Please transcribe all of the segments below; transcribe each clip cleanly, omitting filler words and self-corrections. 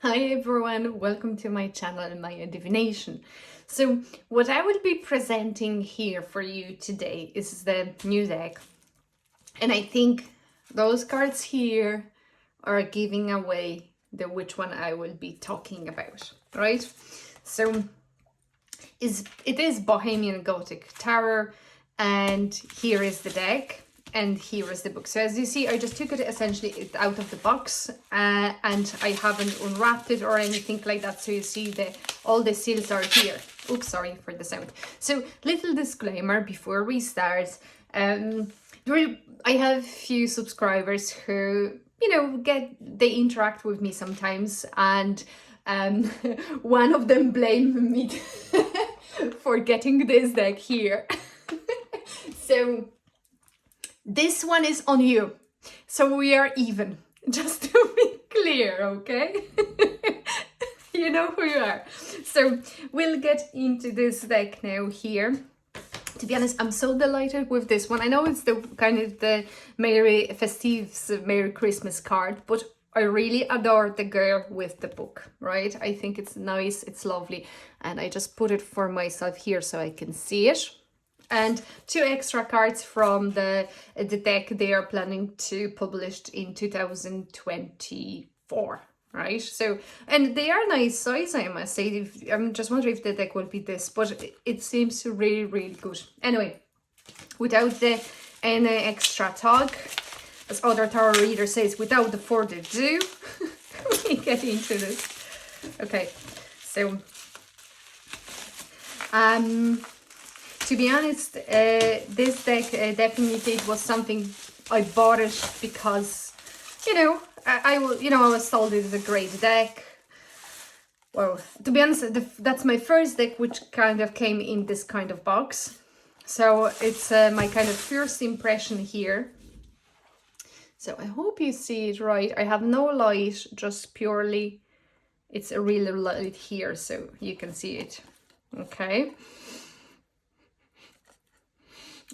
Hi everyone, welcome to my channel, My Divination. So what I will be presenting here for you today is the new deck. And I think those cards here are giving away the which one I will be talking about, right? So it is Bohemian Gothic Tarot, and here is the deck. And here is the book. So as you see, I just took it essentially out of the box and I haven't unwrapped it or anything like that. So you see that all the seals are here. Oops, sorry for the sound. So little disclaimer before we start. I have few subscribers who, they interact with me sometimes, and one of them blamed me for getting this deck here. So this one is on you. So we are even, just to be clear, okay? You know who you are. So we'll get into this deck now here. To be honest, I'm so delighted with this one. I know it's the kind of the Merry Festives, Merry Christmas card, but I really adore the girl with the book, right? I think it's nice, it's lovely. And I just put it for myself here so I can see it. And 2 extra cards from the deck they are planning to publish in 2024, right? So, and they are nice size, I must say. I'm just wondering if the deck will be this, but it seems really, really good. Anyway, without any extra talk, as other tarot reader says, without the further ado, we get into this. Okay, so to be honest, this deck definitely it was something I bought it because, I was told it is a great deck. Well, to be honest, that's my first deck which kind of came in this kind of box. So it's my kind of first impression here. So I hope you see it right. I have no light, just purely, it's a real light here, so you can see it. Okay.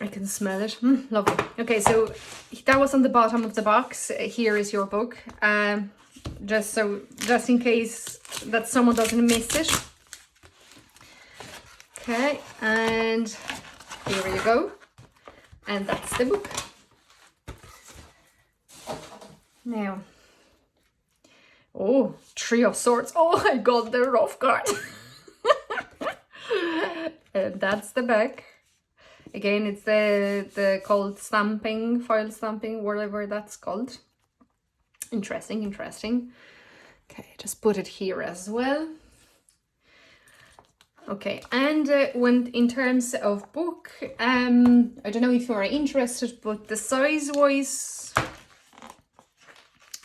I can smell it. Lovely. Okay, so that was on the bottom of the box. Here is your book. Just in case that someone doesn't miss it. Okay, and here you go. And that's the book. Now, oh, 3 of Swords. Oh, I got the rough card. And that's the back. Again, it's the called stamping, foil stamping, whatever that's called. Interesting. Okay, just put it here as well. Okay, and when in terms of book, I don't know if you are interested, but the size-wise,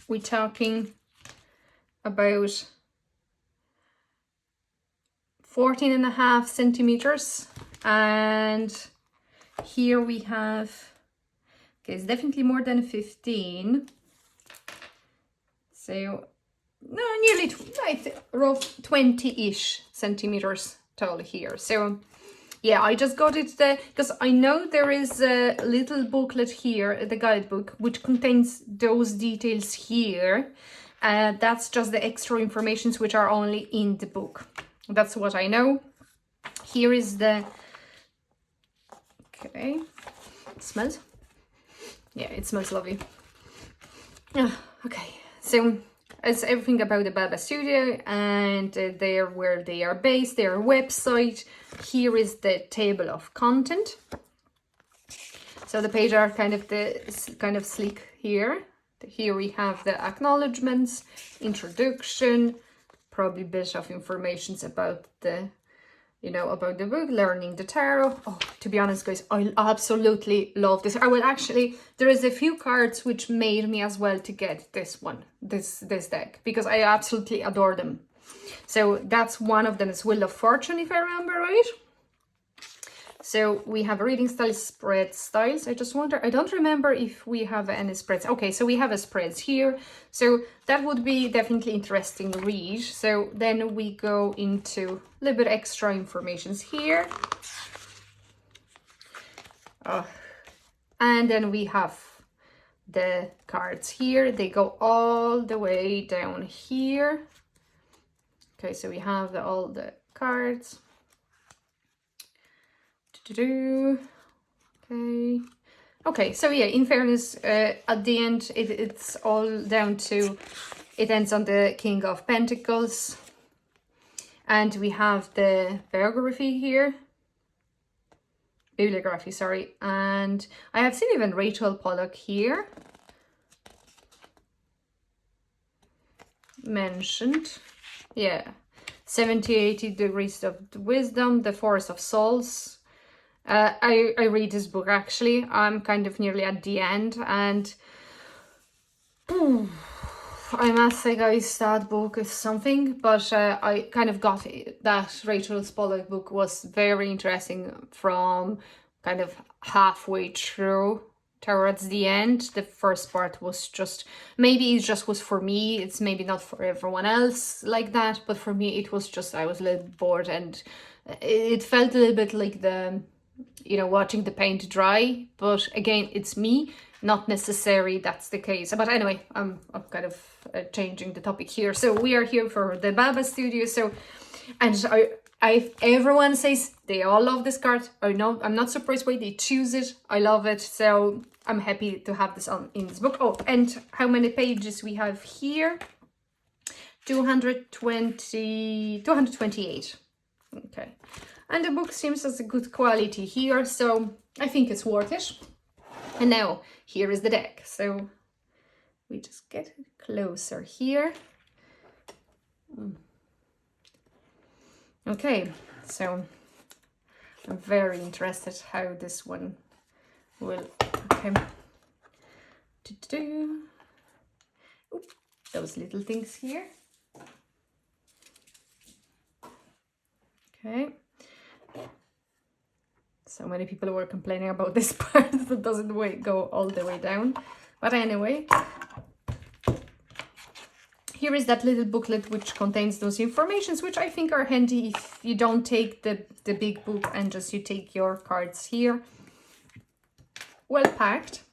we're talking about 14.5 centimeters, and here we have, okay, it's definitely more than 15. So, no, nearly rough 20-ish centimeters tall here. So, yeah, I just got it because I know there is a little booklet here, the guidebook, which contains those details here. That's just the extra informations which are only in the book. That's what I know. Here is the... Okay, it smells. Yeah, it smells lovely. Okay, so it's everything about the Baba Studio and there where they are based, their website. Here is the table of content. So the pages are kind of sleek here. Here we have the acknowledgements, introduction, probably a bit of information about the about the book, learning the tarot. Oh, to be honest, guys, I absolutely love this. There is a few cards which made me as well to get this one, this deck, because I absolutely adore them. So that's one of them is Wheel of Fortune, if I remember right. So we have a reading style, spread styles. I just wonder, I don't remember if we have any spreads. Okay, so we have a spreads here. So that would be definitely interesting read. So then we go into a little bit extra informations here. And then we have the cards here. They go all the way down here. Okay, so we have all the cards. Okay. Okay, so yeah, in fairness, at the end, it's all down to, it ends on the King of Pentacles. And we have the bibliography, sorry. And I have seen even Rachel Pollock here mentioned. Yeah, 70-80 degrees of wisdom, the force of souls. I read this book actually. I'm kind of nearly at the end, and I must say, guys, that book is something. But I kind of got that Rachel Pollock book was very interesting from kind of halfway through towards the end. The first part was just, maybe it just was for me, it's maybe not for everyone else like that, but for me it was just, I was a little bored, and it felt a little bit like the, you know, watching the paint dry. But again, it's me, not necessarily that's the case. But anyway, I'm kind of changing the topic here. So we are here for the Baba Studio. So, and everyone says they all love this card. I know, I'm not surprised why they choose it. I love it. So I'm happy to have this in this book. Oh, and how many pages we have here? 228. Okay. And the book seems as a good quality here, so I think it's worth it. And now, here is the deck. So we just get closer here. Okay, so I'm very interested how this one will, okay. Oop, those little things here. Okay. So many people were complaining about this part that doesn't go all the way down. But anyway, here is that little booklet which contains those informations, which I think are handy if you don't take the big book and just you take your cards here. Well packed.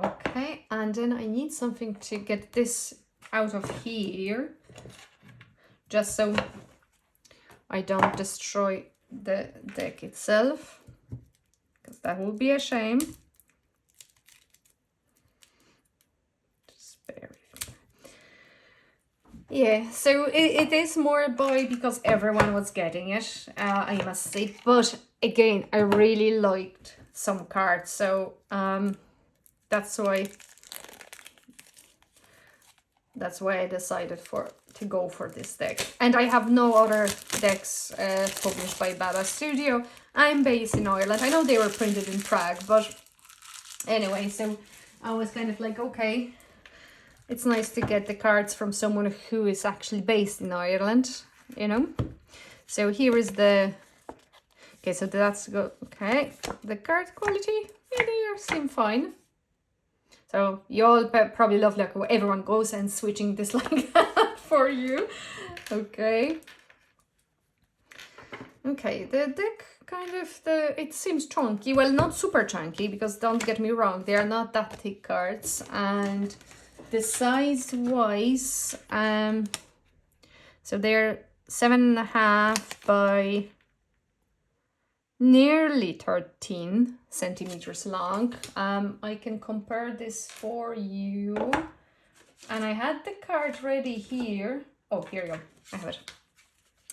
Okay, and then I need something to get this out of here, just so I don't destroy the deck itself, because that would be a shame. Just bear with me. Yeah, so it is more because everyone was getting it, I must say. But again, I really liked some cards, so that's why I decided to go for this deck. And I have no other decks published by Baba Studio. I'm based in Ireland. I know they were printed in Prague, but anyway, so I was kind of like, okay, it's nice to get the cards from someone who is actually based in Ireland, you know. So here is the, okay, so that's good. Okay, the card quality, yeah, they seem fine. So you all probably love like everyone goes and switching this like for you. Okay. Okay, the deck kind of, it seems chunky. Well, not super chunky, because don't get me wrong, they are not that thick cards. And the size wise, so they're 7.5 by nearly 13 centimeters long. I can compare this for you, and I had the card ready here. Oh, here you go, I have it.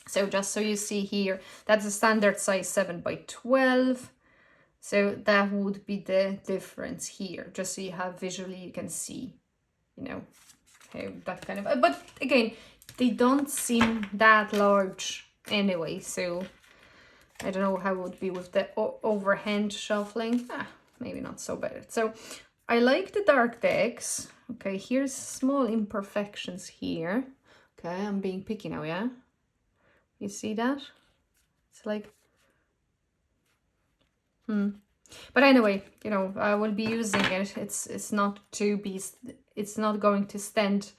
So just so you see here, that's a standard size 7 by 12. So that would be the difference here, just so you have visually, you can see, you know, how that kind of, but again, they don't seem that large anyway, so I don't know how it would be with the overhand shuffling. Maybe not so bad. So I like the dark decks. Okay, here's small imperfections here. Okay, I'm being picky now, yeah? You see that? It's like, But anyway, you know, I will be using it. It's not going to stand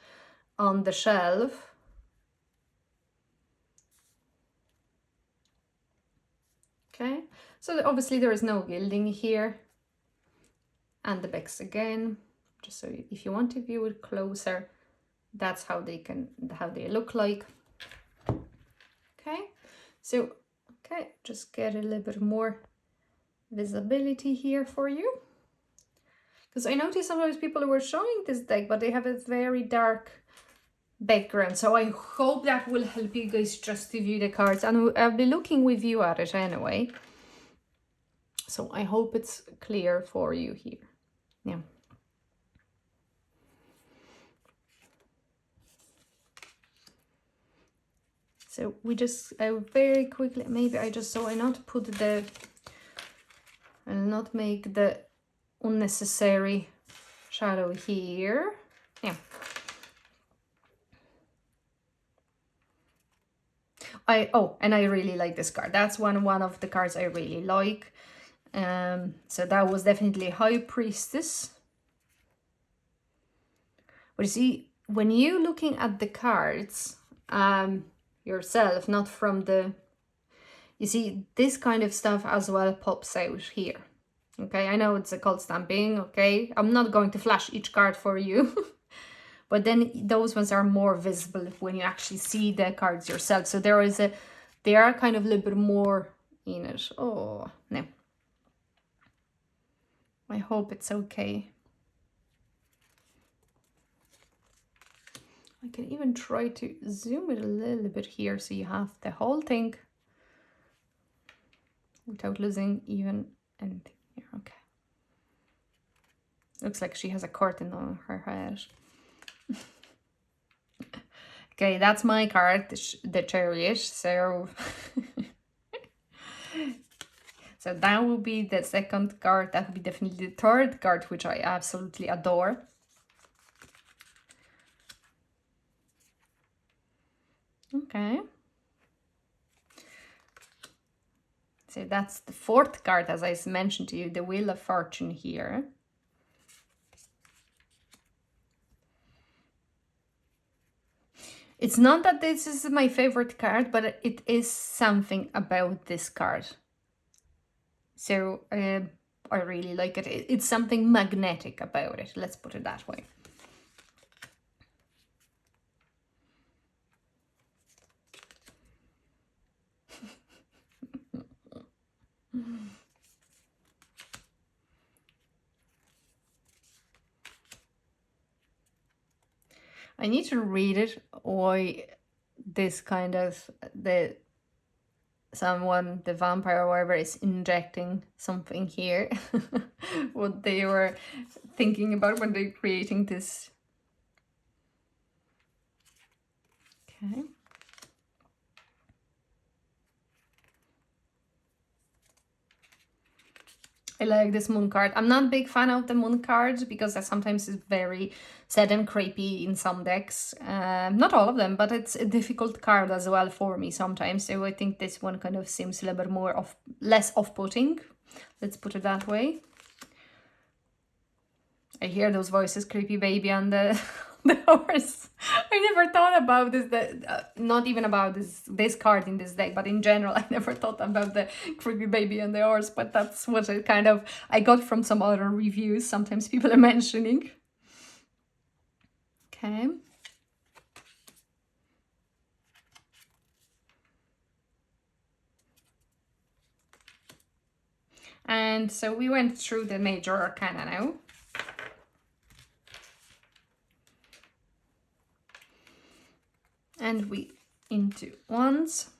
on the shelf. Okay, so obviously there is no gilding here. And the backs again, just so if you want to view it closer, that's how they look like. Okay, so okay, just get a little bit more visibility here for you, because I noticed sometimes people were showing this deck, but they have a very dark background, so I hope that will help you guys just to view the cards, and I'll be looking with you at it anyway, so I hope it's clear for you here. Yeah. So we just very quickly, maybe I just, so I not put the, I'll not make the unnecessary shadow here. Yeah. And I really like this card. That's one of the cards I really like. So that was definitely High Priestess. But you see, when you looking at the cards yourself, not from the, you see, this kind of stuff as well pops out here. Okay, I know it's a cold stamping, okay? I'm not going to flash each card for you. But then those ones are more visible when you actually see the cards yourself. So they are kind of a little bit more in it. Oh, no. I hope it's okay. I can even try to zoom it a little bit here so you have the whole thing without losing even anything here. Okay. Looks like she has a curtain on her head. Okay, that's my card, the Chariot. So, so that will be the second card. That would be definitely the third card, which I absolutely adore. Okay. So that's the fourth card, as I mentioned to you, the Wheel of Fortune here. It's not that this is my favorite card, but it is something about this card. So I really like it. It's something magnetic about it. Let's put it that way. I need to read it, or this kind of the vampire or whatever is injecting something here. What they were thinking about when they're creating this. Okay. I like this moon card. I'm not a big fan of the moon cards because that sometimes is very sad and creepy in some decks. Not all of them, but it's a difficult card as well for me sometimes. So I think this one kind of seems a little bit more less off-putting. Let's put it that way. I hear those voices, creepy baby on the horse. I never thought about this, not even about this card in this deck, but in general, I never thought about the creepy baby on the horse, but that's what I got from some other reviews. Sometimes people are mentioning. Okay. And so we went through the major arcana now. And we into wands.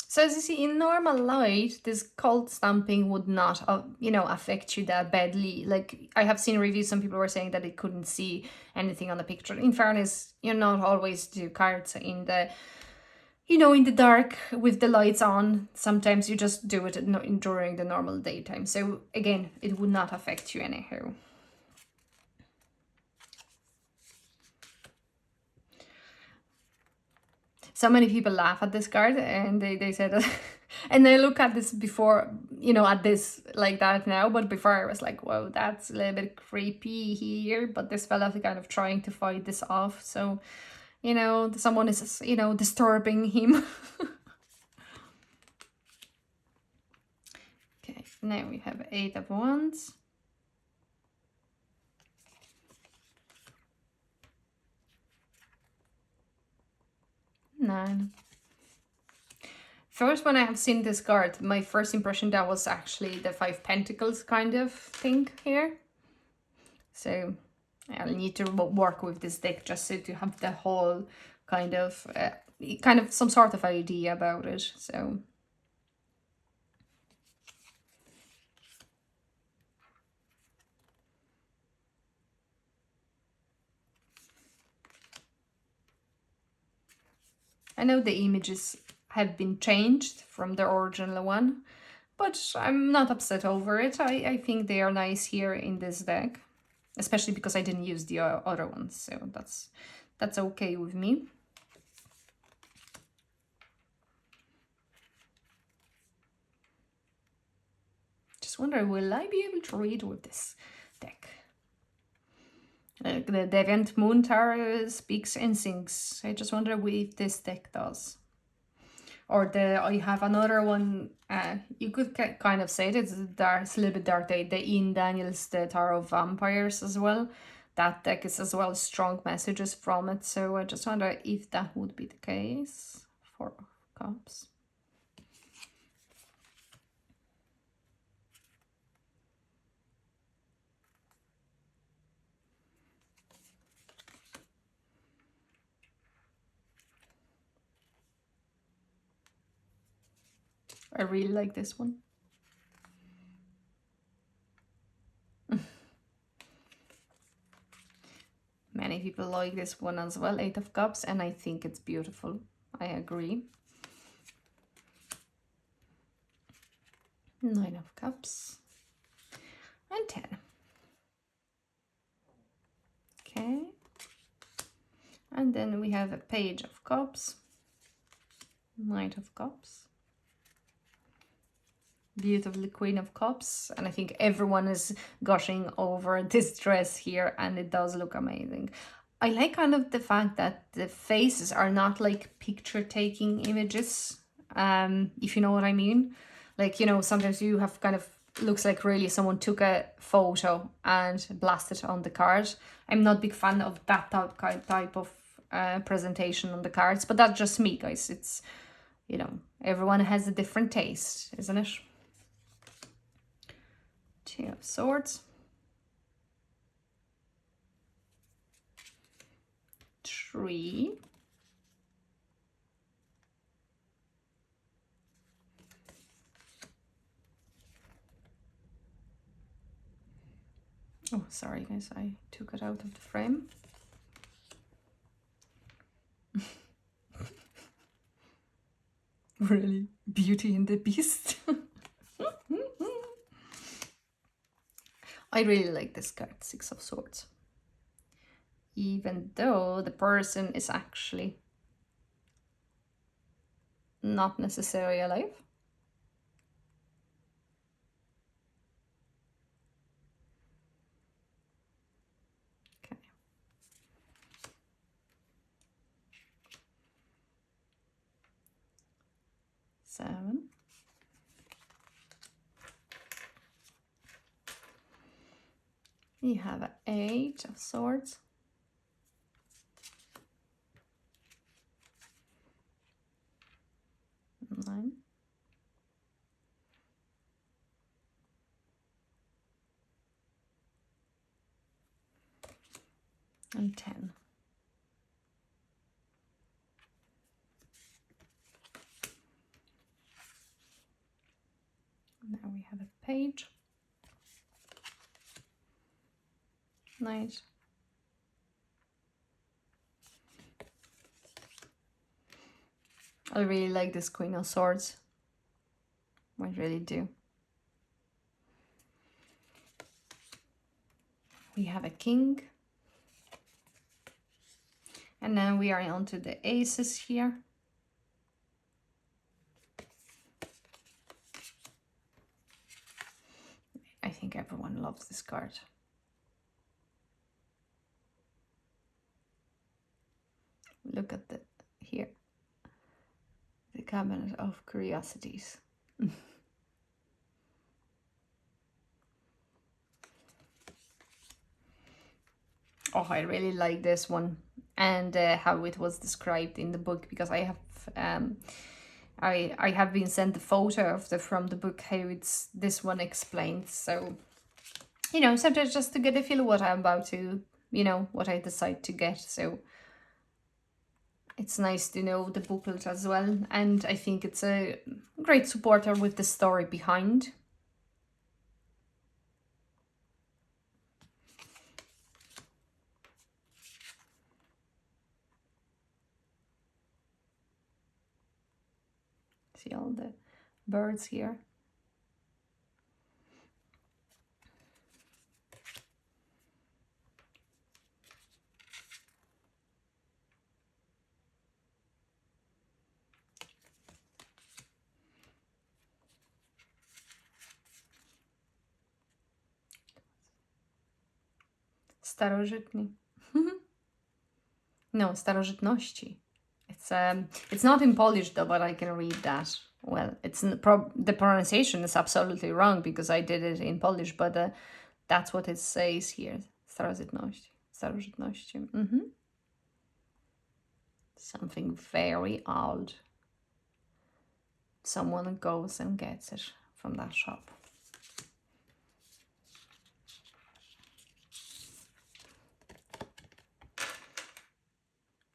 So as you see, in normal light, this cold stamping would not, affect you that badly. Like, I have seen reviews, some people were saying that they couldn't see anything on the picture. In fairness, you're not always do cards in the, in the dark with the lights on. Sometimes you just do it during the normal daytime. So again, it would not affect you anyhow. So many people laugh at this card, and they said, and they look at this before, at this like that now, but before I was like, whoa, that's a little bit creepy here, but this fella kind of trying to fight this off. So someone is, disturbing him. Okay, now we have 8 of Wands. Nine. First, when I have seen this card, my first impression that was actually the 5 Pentacles kind of thing here. So I'll need to work with this deck just so to have the whole kind of some sort of idea about it. So I know the images have been changed from the original one, but I'm not upset over it. I think they are nice here in this deck, especially because I didn't use the other ones, so that's okay with me. Just wonder, will I be able to read with this deck? The Deviant Moon Tarot speaks and sings. I just wonder if this deck does. Or I have another one. You could kind of say it's dark, it's a little bit dark. The Ian Daniels, the Tarot of Vampires as well. That deck is as well strong messages from it. So I just wonder if that would be the case. 4 of Cups. I really like this one. Many people like this one as well, 8 of Cups, and I think it's beautiful. I agree. 9 of Cups. And 10. Okay. And then we have a Page of Cups. Knight of Cups. Beautifully Queen of Cups, and I think everyone is gushing over this dress here, and it does look amazing. I like kind of the fact that the faces are not like picture taking images, if you know what I mean. Like, sometimes you have kind of looks like really someone took a photo and blasted it on the card. I'm not a big fan of that type of presentation on the cards, but that's just me, guys. It's, everyone has a different taste, isn't it? 2 of Swords. 3. Oh, sorry guys, I took it out of the frame. Really, Beauty and the Beast. I really like this card, 6 of Swords. Even though the person is actually not necessarily alive. Okay. 7. You have an 8 of Swords. 9. And 10. Now we have a Page. Nice. I really like this Queen of Swords. I really do. We have a King. And then we are on to the Aces here. I think everyone loves this card. Look at the here, the cabinet of curiosities. Oh, I really like this one, and how it was described in the book, because I have I have been sent the photo of the from the book how it's this one explained. So you know, sometimes just to get a feel of what I'm about to, you know, what I decide to get. So it's nice to know the booklet as well, and I think it's a great supporter with the story behind. See all the birds here. Starożytni. No, starożytności. It's not in Polish though, but I can read that. Well, it's the pronunciation is absolutely wrong because I did it in Polish, but that's what it says here. Starożytności. Starożytności. Something very old. Someone goes and gets it from that shop.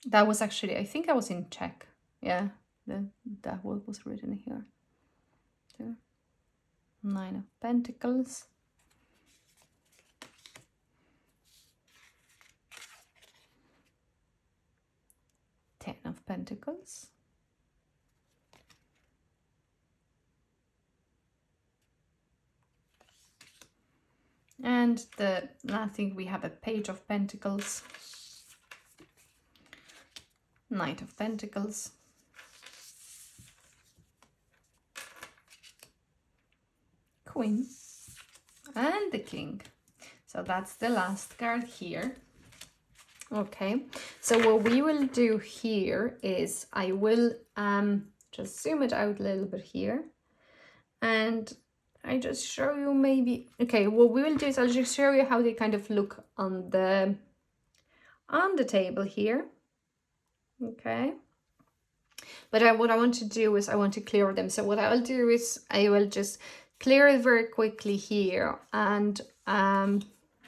That was actually, I think I was in Czech. Yeah, that was written here. So, 9 of Pentacles. Ten of Pentacles. And the last thing, we have a Page of Pentacles. Knight of Pentacles. Queen. And the King. So that's the last card here. Okay, so what we will do here is I will just zoom it out a little bit here, and I just show you maybe, okay, what we will do is I'll just show you how they kind of look on the table here. Okay, but what I want to do is I want to clear them. So what I'll do is I will just clear it very quickly here and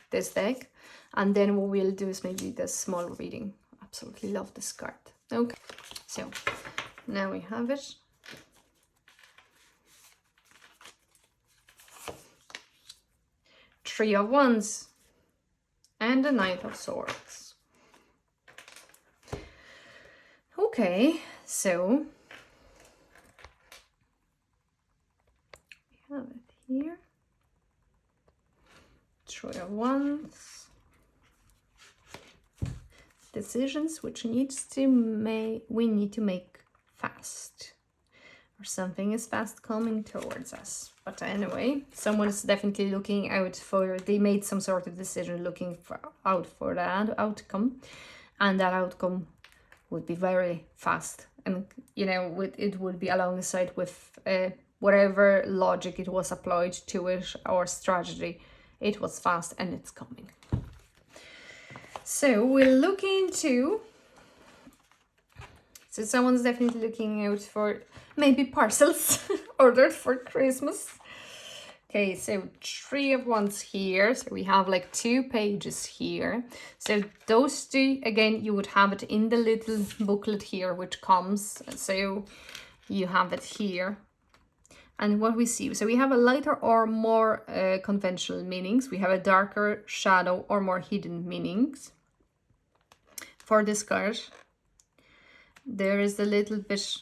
this deck. And then what we'll do is maybe the small reading. Absolutely love this card. Okay, so now we have it. Three of Wands and the Knight of Swords. Okay, so we have it here. Three of Wands. Decisions which we need to make fast, or something is fast coming towards us. But anyway, someone is definitely looking out for, they made some sort of decision looking out for that outcome, and that outcome would be very fast, and you know, it would be alongside with whatever logic it was applied to it or strategy. It was fast and it's coming. So we'll look into, so someone's definitely looking out for maybe parcels ordered for Christmas. Okay, so Three of Wands here. So we have like 2 pages here. So those 2, again, you would have it in the little booklet here, which comes. So you have it here. And what we see, so we have a lighter or more conventional meanings. We have a darker shadow or more hidden meanings. For this card, there is a little bit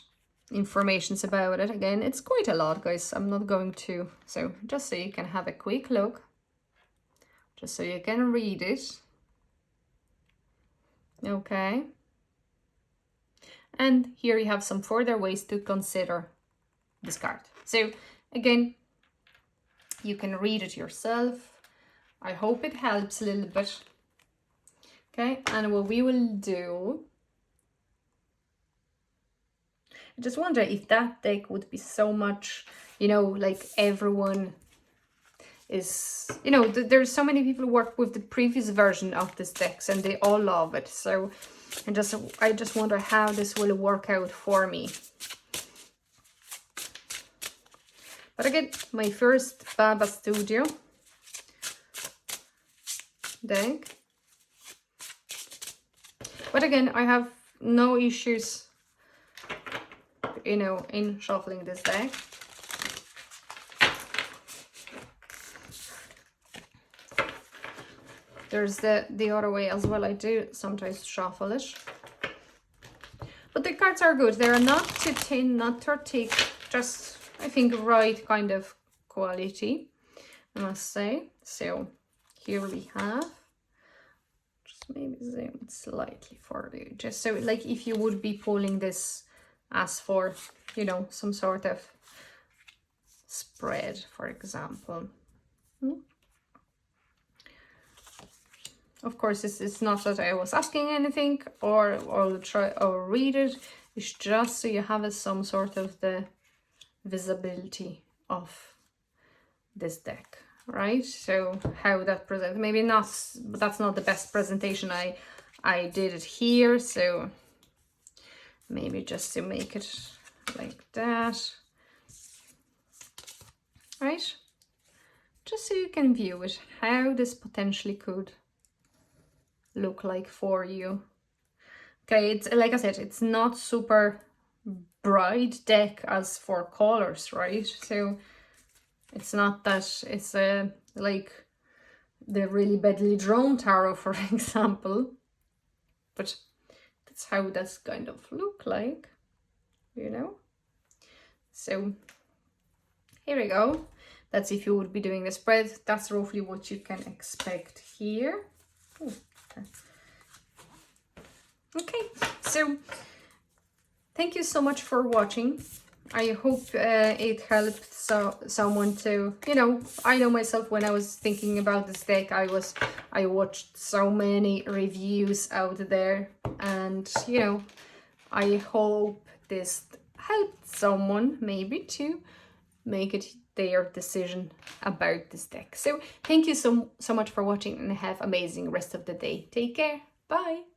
information about it. Again, it's quite a lot, guys. I'm not going to, so just so you can have a quick look, just so you can read it. Okay. And here you have some further ways to consider this card. So again, you can read it yourself. I hope it helps a little bit. Okay, and what we will do I just wonder if that deck would be so much, you know, like everyone is, you know, there's so many people who work with the previous version of this decks and they all love it. So I just wonder how this will work out for me. But again, my first Baba Studio deck. But again, I have no issues, you know, in shuffling this deck. There's the other way as well. I do sometimes shuffle it. But the cards are good. They're not too thin, not too thick. Just, I think, right kind of quality, I must say. So here we have, just maybe zoom it slightly for you. Just so, like, if you would be pulling this as for, you know, some sort of spread, for example. Of course, it's not that I was asking anything or try or read it. It's just so you have some sort of the visibility of this deck, right? So how that presents, maybe not, but that's not the best presentation. I did it here, so maybe just to make it like that, right? Just so you can view it, how this potentially could look like for you. Okay, it's like I said, it's not super bright deck as for colors, right? So it's not that it's like the really badly drawn tarot, for example, but that's how that's kind of look like, you know. So here we go. That's if you would be doing the spread. That's roughly what you can expect here. Ooh. Okay, so thank you so much for watching. I hope it helped someone to, you know, I know myself when I was thinking about this deck, I watched so many reviews out there, and, you know, I hope this helped someone maybe to make it their decision about this deck. So thank you so much for watching, and have amazing rest of the day. Take care. Bye.